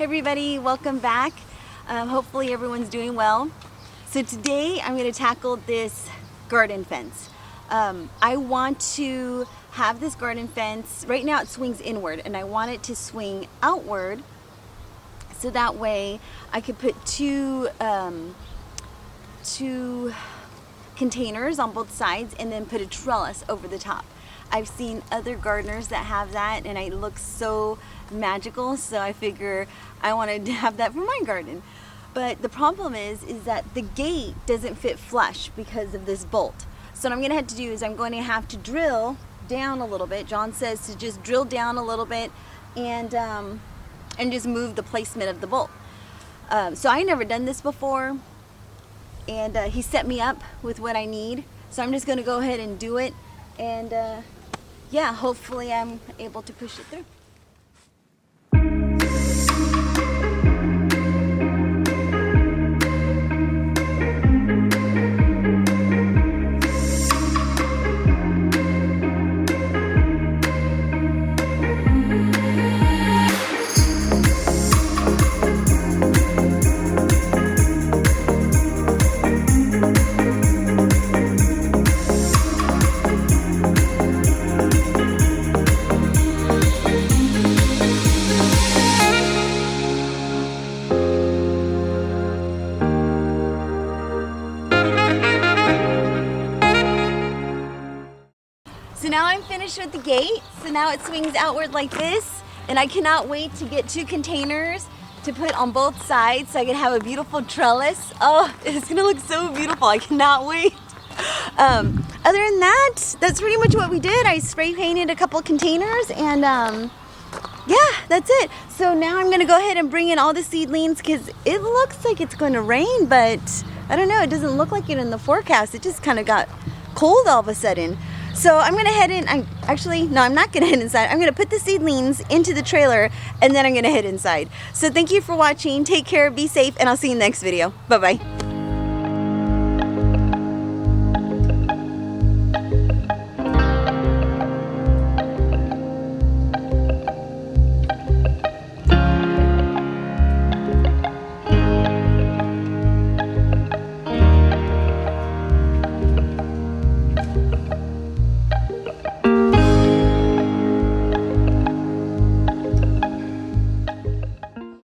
Hey everybody, welcome back. Hopefully everyone's doing well. So today I'm going to tackle this garden fence. I want to have this garden fence, right now it swings inward and I want it to swing outward so that way I could put two containers on both sides and then put a trellis over the top. I've seen other gardeners that have that and it looks so magical, so I figure I wanted to have that for my garden. But the problem is that the gate doesn't fit flush because of this bolt. So what I'm gonna have to do is I'm going to have to drill down a little bit. John says to just drill down a little bit and just move the placement of the bolt. So I never done this before, and he set me up with what I need. So I'm just gonna go ahead and do it, and yeah, hopefully I'm able to push it through. So now I'm finished with the gate. So now it swings outward like this, and I cannot wait to get two containers to put on both sides so I can have a beautiful trellis. Oh, it's gonna look so beautiful. I cannot wait. Other than that, that's pretty much what we did. I spray painted a couple containers and yeah, that's it. So now I'm gonna go ahead and bring in all the seedlings because it looks like it's going to rain, but I don't know, it doesn't look like it in the forecast. It just kind of got cold all of a sudden. So I'm gonna head in, I'm not gonna head inside. I'm gonna put the seedlings into the trailer and then I'm gonna head inside. So thank you for watching, take care, be safe, and I'll see you in the next video. Bye-bye.